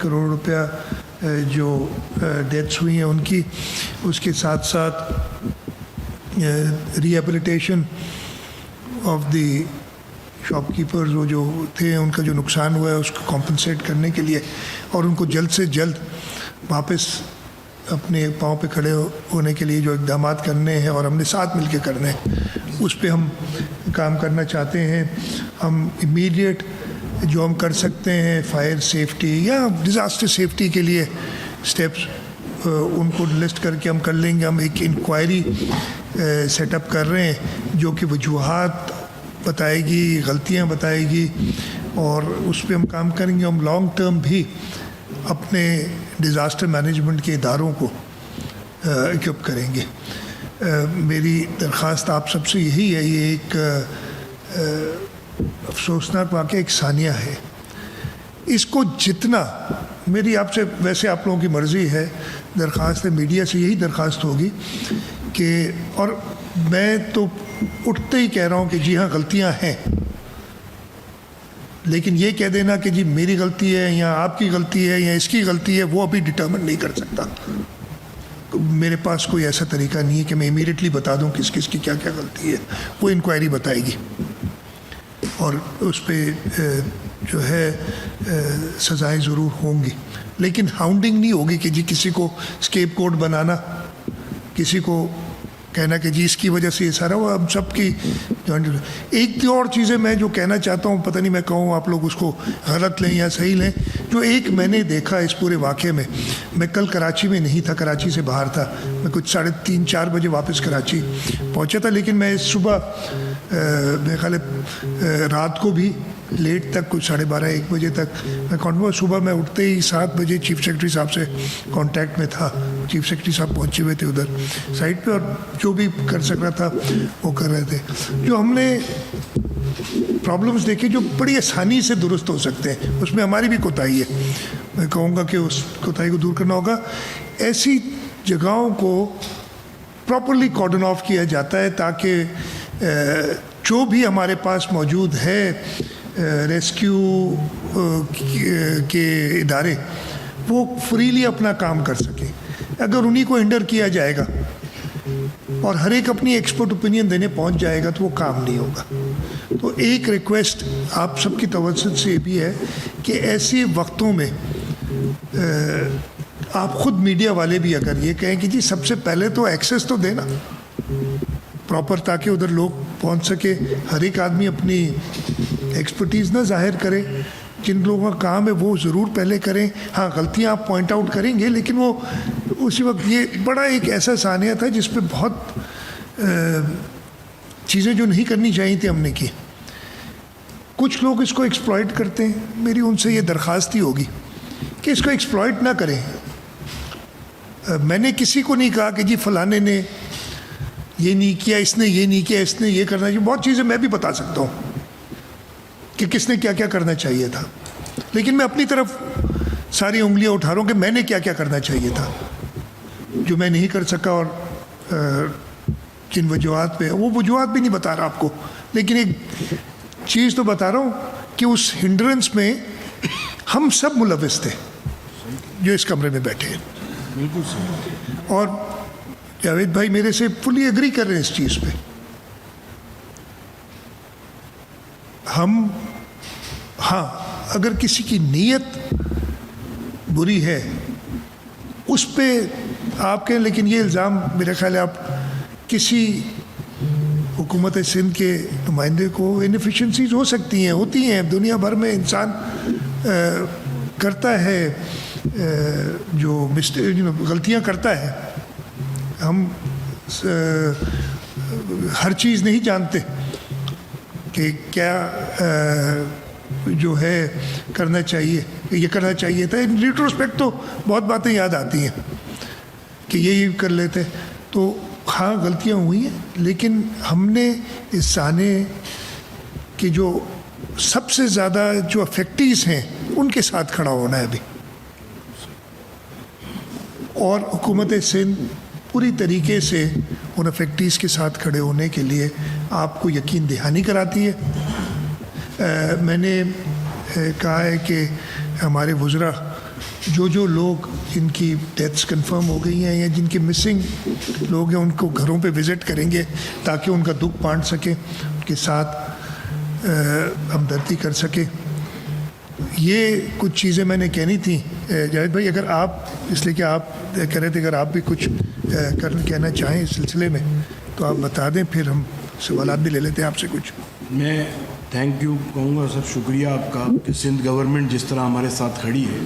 करोड़ रुपया जो डेथ्स हुई हैं उनकी, उसके साथ साथ रिहेबिलिटेशन ऑफ द शॉपकीपर्स वो जो थे उनका जो नुकसान हुआ है उसको कॉम्पनसेट करने के लिए और उनको जल्द से जल्द वापस अपने पाँव पे खड़े होने के लिए जो इक़दाम करने हैं और हमने साथ मिल के करने हैं, उस पे हम काम करना चाहते हैं। हम इमीडिएट जो हम कर सकते हैं फायर सेफ्टी या डिज़ास्टर सेफ्टी के लिए स्टेप्स उनको लिस्ट करके हम कर लेंगे। हम एक इंक्वायरी सेटअप कर रहे हैं जो कि वजूहात बताएगी, गलतियां बताएगी और उस पर हम काम करेंगे। हम लॉन्ग टर्म भी अपने डिज़ास्टर मैनेजमेंट के इदारों को इक्विप करेंगे। मेरी दरख्वास्त आप सबसे यही है, ये एक अफसोसनाक वाक़या एक सानिया है, इसको जितना मेरी आपसे, वैसे आप लोगों की मर्ज़ी है, दरख्वास्त है मीडिया से यही दरख्वास्त होगी कि, और मैं तो उठते ही कह रहा हूँ कि जी हाँ गलतियाँ हैं, लेकिन ये कह देना कि जी मेरी गलती है या आपकी गलती है या इसकी गलती है, वो अभी डिटर्मिन नहीं कर सकता। मेरे पास कोई ऐसा तरीका नहीं है कि मैं इमीडिएटली बता दूं किस किस की क्या क्या गलती है। वो इंक्वायरी बताएगी और उस पर जो है सज़ाएं ज़रूर होंगी, लेकिन हाउंडिंग नहीं होगी कि जी किसी को स्केपगोट बनाना, किसी को कहना कि जी इसकी वजह से ये सारा वो हम सबकी। एक और चीज़ें मैं जो कहना चाहता हूँ, पता नहीं मैं कहूँ आप लोग उसको गलत लें या सही लें, जो एक मैंने देखा इस पूरे वाक़े में, मैं कल कराची में नहीं था, कराची से बाहर था, मैं कुछ 3:30-4 बजे वापस कराची पहुँचा था, लेकिन मैं सुबह मेरे ख्याल रात को भी लेट तक कुछ 12:30-1 बजे तक मैं कॉन्ट, सुबह मैं उठते ही 7 बजे चीफ सेक्रेटरी साहब से कांटेक्ट में था। चीफ सेक्रेटरी साहब पहुंचे हुए थे उधर साइट पे और जो भी कर सक रहा था वो कर रहे थे। जो हमने प्रॉब्लम्स देखे जो बड़ी आसानी से दुरुस्त हो सकते हैं, उसमें हमारी भी कोताही है, मैं कहूँगा कि उस कोताही को दूर करना होगा। ऐसी जगहों को प्रॉपरली कॉर्डन ऑफ किया जाता है ताकि जो भी हमारे पास मौजूद है रेस्क्यू के इदारे वो फ्रीली अपना काम कर सकें। अगर उन्हीं को हिंडर किया जाएगा और हर एक अपनी एक्सपर्ट ओपिनियन देने पहुंच जाएगा तो वो काम नहीं होगा। तो एक रिक्वेस्ट आप सबकी तवज्जो से भी है कि ऐसे वक्तों में आप खुद मीडिया वाले भी अगर ये कहें कि जी सबसे पहले तो एक्सेस तो देना प्रॉपर, ताकि उधर लोग पहुंच सके, हर एक आदमी अपनी एक्सपर्टीज़ ना जाहिर करे, जिन लोगों का काम है वो ज़रूर पहले करें। हाँ गलतियाँ आप पॉइंट आउट करेंगे, लेकिन वो उसी वक्त, ये बड़ा एक ऐसा सानिया था जिस पे बहुत चीज़ें जो नहीं करनी चाहिए थी हमने की। कुछ लोग इसको एक्सप्लॉइट करते हैं, मेरी उनसे ये दरख्वास्त ही होगी कि इसको एक्सप्लॉइट ना करें। मैंने किसी को नहीं कहा कि जी फलाने ने ये नहीं किया, इसने ये नहीं किया, इसने ये करना चाहिए। बहुत चीज़ें मैं भी बता सकता हूँ कि किसने क्या क्या करना चाहिए था, लेकिन मैं अपनी तरफ सारी उंगलियां उठा रहा हूँ कि मैंने क्या क्या करना चाहिए था जो मैं नहीं कर सका, और जिन वजूहात पे, वो वजूहात भी नहीं बता रहा आपको, लेकिन एक चीज़ तो बता रहा हूँ कि उस हिंड्रेंस में हम सब मुलविस थे जो इस कमरे में बैठे हैं। बिल्कुल सही। और जावेद भाई मेरे से फुली एग्री कर रहे हैं इस चीज़ पे। हम, हाँ अगर किसी की नीयत बुरी है उस पे आप कहें, लेकिन ये इल्ज़ाम मेरा ख्याल है आप किसी हुकूमत सिंध के नुमाइंदे को, इनएफिशिएंसीज हो सकती हैं, होती हैं, दुनिया भर में इंसान करता है, जो गलतियां करता है। हम हर चीज़ नहीं जानते कि क्या जो है करना चाहिए, ये करना चाहिए था। इन रिट्रोस्पेक्ट तो बहुत बातें याद आती हैं कि ये कर लेते। तो हाँ गलतियाँ हुई हैं, लेकिन हमने इस साने के जो सबसे ज़्यादा जो अफेक्टीज हैं उनके साथ खड़ा होना है अभी, और हुकूमत सिंध पूरी तरीके से उन अफेक्टीज़ के साथ खड़े होने के लिए आपको यकीन दहानी कराती है। मैंने कहा है कि हमारे वज़रा جو لوگ جن کی ڈیتھس کنفرم ہو گئی ہیں یا جن کے مسنگ لوگ ہیں ان کو گھروں پہ وزٹ کریں گے تاکہ ان کا دکھ بانٹ سکیں، ان کے ساتھ ہمدردی کر سکیں. یہ کچھ چیزیں میں نے کہنی تھیں. جاوید بھائی اگر آپ، اس لیے کہ آپ کہہ رہے تھے اگر آپ بھی کچھ کہنا چاہیں اس سلسلے میں تو آپ بتا دیں، پھر ہم سوالات بھی لے لیتے ہیں آپ سے کچھ. میں تھینک یو کہوں گا سر، شکریہ آپ کا کہ سندھ گورنمنٹ جس طرح ہمارے ساتھ کھڑی ہے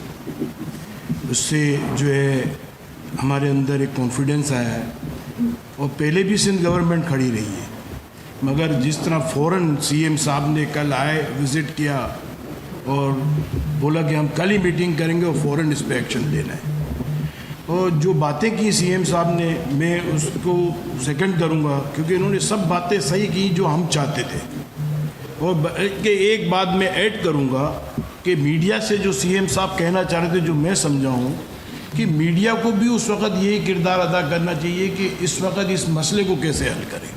اس سے جو ہے ہمارے اندر ایک کانفیڈنس آیا ہے. اور پہلے بھی سندھ گورنمنٹ کھڑی رہی ہے، مگر جس طرح فوراً سی ایم صاحب نے کل آئے، وزٹ کیا اور بولا کہ ہم کل ہی میٹنگ کریں گے اور فوراً اس پہ ایکشن لینا ہے. اور جو باتیں کی سی ایم صاحب نے، میں اس کو سیکنڈ کروں گا کیونکہ انہوں نے سب باتیں صحیح کی جو ہم چاہتے تھے. اور کہ ایک بات میں ایڈ کروں گا کہ میڈیا سے جو سی ایم صاحب کہنا چاہ رہے تھے، جو میں سمجھا ہوں کہ میڈیا کو بھی اس وقت یہی کردار ادا کرنا چاہیے کہ اس وقت اس مسئلے کو کیسے حل کریں.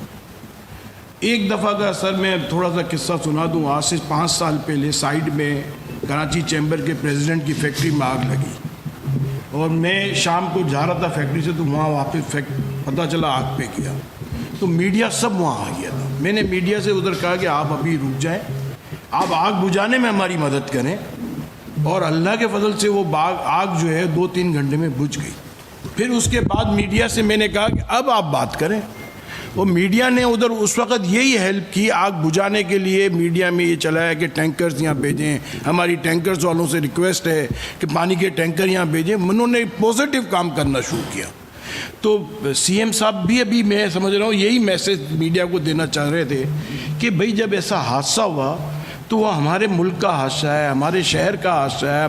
ایک دفعہ کا سر میں تھوڑا سا قصہ سنا دوں. آج سے 5 سال پہلے سائڈ میں کراچی چیمبر کے پریزیڈنٹ کی فیکٹری میں آگ لگی اور میں شام کو جا رہا تھا فیکٹری سے، تو وہاں واپس پتہ چلا آگ پہ کیا، تو میڈیا سب وہاں آ گیا تھا. میں نے میڈیا سے ادھر کہا کہ آپ ابھی رک جائیں، آپ آگ بجھانے میں ہماری مدد کریں. اور اللہ کے فضل سے وہ آگ جو ہے 2-3 گھنٹے میں بجھ گئی. پھر اس کے بعد میڈیا سے میں نے کہا کہ اب آپ بات کریں. وہ میڈیا نے ادھر اس وقت یہی ہیلپ کی آگ بجھانے کے لیے. میڈیا میں یہ چلایا کہ ٹینکرز یہاں بھیجیں، ہماری ٹینکرز والوں سے ریکویسٹ ہے کہ پانی کے ٹینکر یہاں بھیجیں. انہوں نے پازیٹیو کام کرنا شروع کیا. تو سی ایم صاحب بھی ابھی میں سمجھ رہا ہوں یہی میسج میڈیا کو دینا چاہ رہے تھے کہ بھئی جب ایسا حادثہ ہوا تو وہ ہمارے ملک کا حادثہ ہے، ہمارے شہر کا حادثہ ہے.